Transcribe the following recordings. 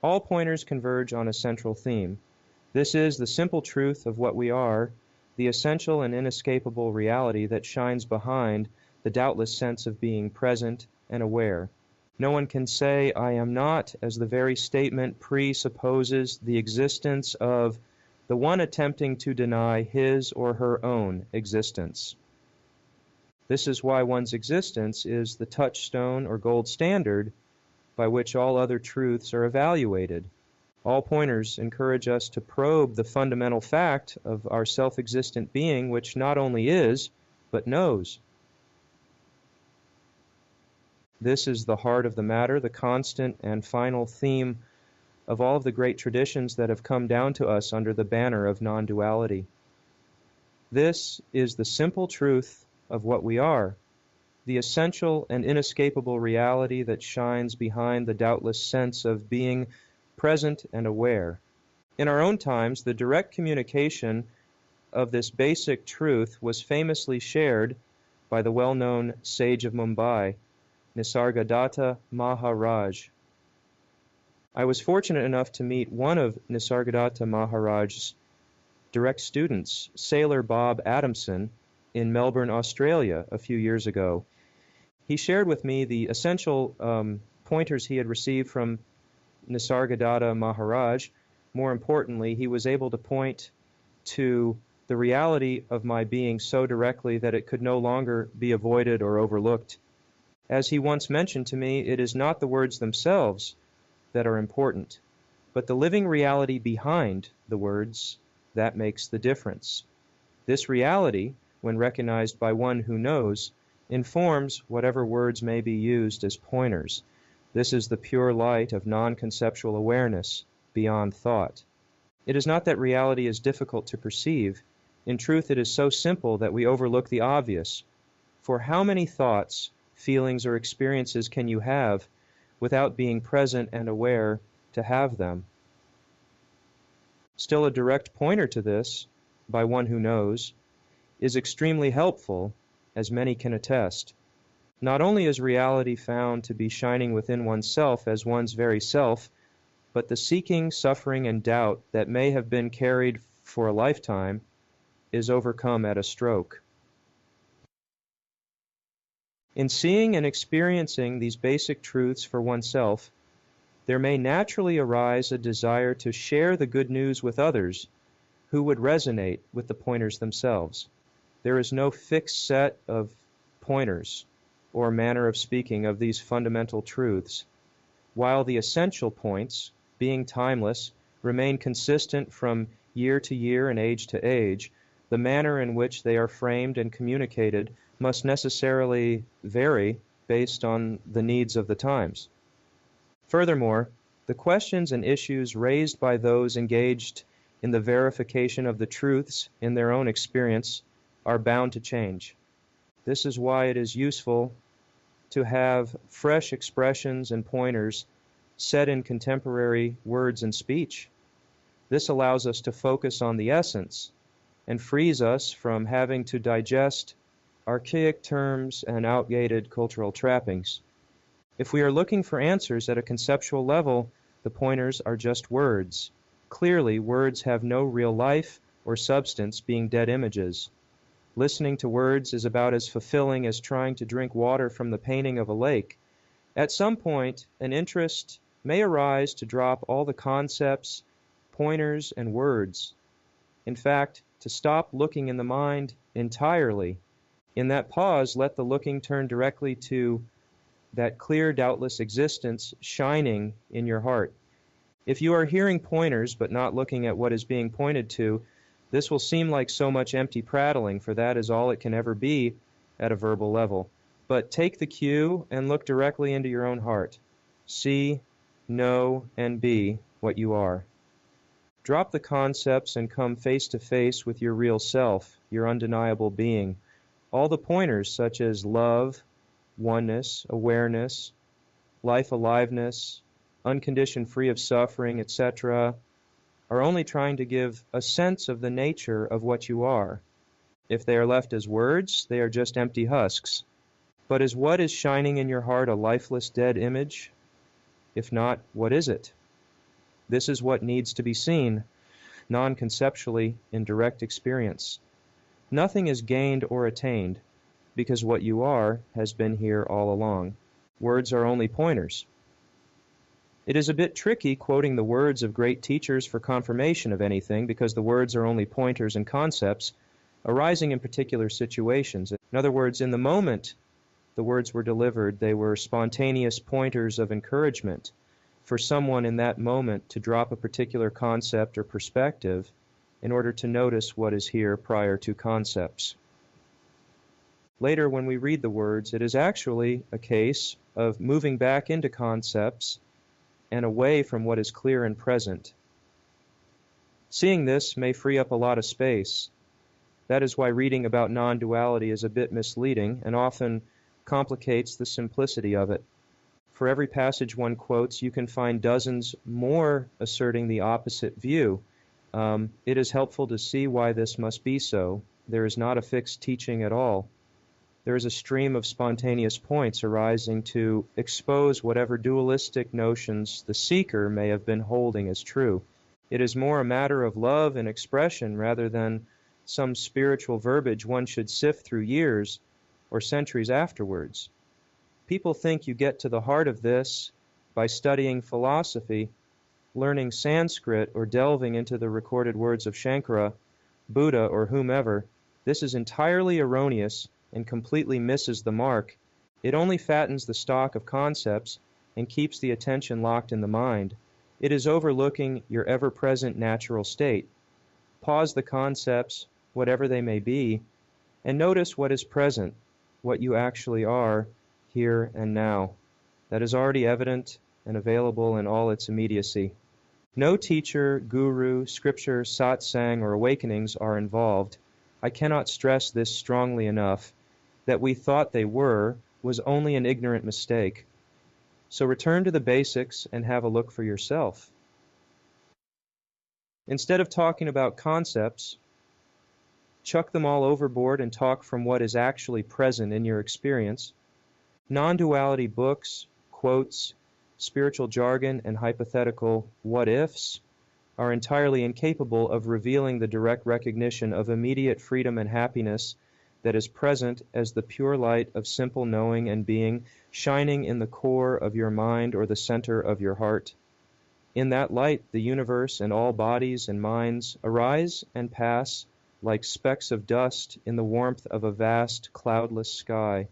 All pointers converge on a central theme. This is the simple truth of what we are, the essential and inescapable reality that shines behind the doubtless sense of being present and aware. No one can say, I am not, as the very statement presupposes the existence of the one attempting to deny his or her own existence. This is why one's existence is the touchstone or gold standard by which all other truths are evaluated. All pointers encourage us to probe the fundamental fact of our self-existent being, which not only is, but knows. This is the heart of the matter, the constant and final theme of all of the great traditions that have come down to us under the banner of non-duality. This is the simple truth of what we are, the essential and inescapable reality that shines behind the doubtless sense of being present and aware. In our own times, the direct communication of this basic truth was famously shared by the well-known sage of Mumbai, Nisargadatta Maharaj. I was fortunate enough to meet one of Nisargadatta Maharaj's direct students, Sailor Bob Adamson, in Melbourne, Australia, a few years ago. He shared with me the essential pointers he had received from Nisargadatta Maharaj. More importantly, he was able to point to the reality of my being so directly that it could no longer be avoided or overlooked. As he once mentioned to me, it is not the words themselves that are important, but the living reality behind the words that makes the difference. This reality, when recognized by one who knows, informs whatever words may be used as pointers. This is the pure light of non-conceptual awareness beyond thought. It is not that reality is difficult to perceive. In truth, it is so simple that we overlook the obvious. For how many thoughts, feelings, or experiences can you have without being present and aware to have them? Still, a direct pointer to this, by one who knows, is extremely helpful, as many can attest. Not only is reality found to be shining within oneself as one's very self, but the seeking, suffering, and doubt that may have been carried for a lifetime is overcome at a stroke. In seeing and experiencing these basic truths for oneself, there may naturally arise a desire to share the good news with others who would resonate with the pointers themselves. There is no fixed set of pointers or manner of speaking of these fundamental truths, while the essential points, being timeless, remain consistent from year to year and age to age. The manner in which they are framed and communicated must necessarily vary based on the needs of the times. Furthermore, the questions and issues raised by those engaged in the verification of the truths in their own experience are bound to change. This is why it is useful to have fresh expressions and pointers set in contemporary words and speech. This allows us to focus on the essence and frees us from having to digest archaic terms and outdated cultural trappings. If we are looking for answers at a conceptual level, the pointers are just words. Clearly, words have no real life or substance, being dead images. Listening to words is about as fulfilling as trying to drink water from the painting of a lake. At some point, an interest may arise to drop all the concepts, pointers, and words. In fact, to stop looking in the mind entirely. In that pause, let the looking turn directly to that clear, doubtless existence shining in your heart. If you are hearing pointers but not looking at what is being pointed to, this will seem like so much empty prattling, for that is all it can ever be at a verbal level. But take the cue and look directly into your own heart. See, know, and be what you are. Drop the concepts and come face to face with your real self, your undeniable being. All the pointers such as love, oneness, awareness, life aliveness, unconditioned free of suffering, etc., are only trying to give a sense of the nature of what you are. If they are left as words, they are just empty husks. But is what is shining in your heart a lifeless, dead image? If not, what is it? This is what needs to be seen, non-conceptually, in direct experience. Nothing is gained or attained, because what you are has been here all along. Words are only pointers. It is a bit tricky quoting the words of great teachers for confirmation of anything, because the words are only pointers and concepts arising in particular situations. In other words, in the moment the words were delivered, they were spontaneous pointers of encouragement for someone in that moment to drop a particular concept or perspective in order to notice what is here prior to concepts. Later, when we read the words, it is actually a case of moving back into concepts and away from what is clear and present. Seeing this may free up a lot of space. That is why reading about non-duality is a bit misleading and often complicates the simplicity of it. For every passage one quotes, you can find dozens more asserting the opposite view. It is helpful to see why this must be so. There is not a fixed teaching at all. There is a stream of spontaneous points arising to expose whatever dualistic notions the seeker may have been holding as true. It is more a matter of love and expression rather than some spiritual verbiage one should sift through years or centuries afterwards. People think you get to the heart of this by studying philosophy, learning Sanskrit, or delving into the recorded words of Shankara, Buddha, or whomever. This is entirely erroneous and completely misses the mark. It only fattens the stock of concepts and keeps the attention locked in the mind. It is overlooking your ever-present natural state. Pause the concepts, whatever they may be, and notice what is present, what you actually are, here and now. That is already evident and available in all its immediacy. No teacher, guru, scripture, satsang, or awakenings are involved. I cannot stress this strongly enough. That we thought they were was only an ignorant mistake. So return to the basics and have a look for yourself. Instead of talking about concepts, chuck them all overboard and talk from what is actually present in your experience. Non-duality books, quotes, spiritual jargon, and hypothetical what-ifs are entirely incapable of revealing the direct recognition of immediate freedom and happiness that is present as the pure light of simple knowing and being shining in the core of your mind or the center of your heart. In that light, the universe and all bodies and minds arise and pass like specks of dust in the warmth of a vast cloudless sky,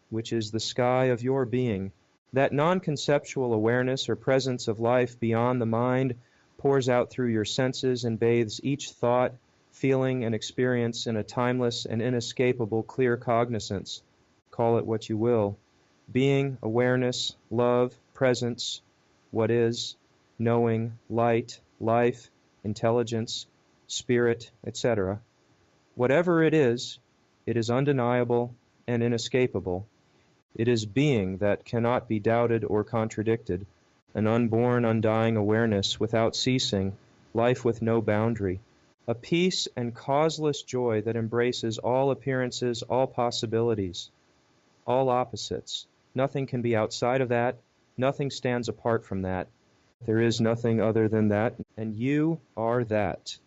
which is the sky of your being. That non-conceptual awareness or presence of life beyond the mind pours out through your senses and bathes each thought, feeling, and experience in a timeless and inescapable clear cognizance. Call it what you will. Being, awareness, love, presence, what is, knowing, light, life, intelligence, spirit, etc. Whatever it is undeniable and inescapable. It is being that cannot be doubted or contradicted, an unborn, undying awareness without ceasing, life with no boundary. A peace and causeless joy that embraces all appearances, all possibilities, all opposites. Nothing can be outside of that. Nothing stands apart from that. There is nothing other than that, and you are that.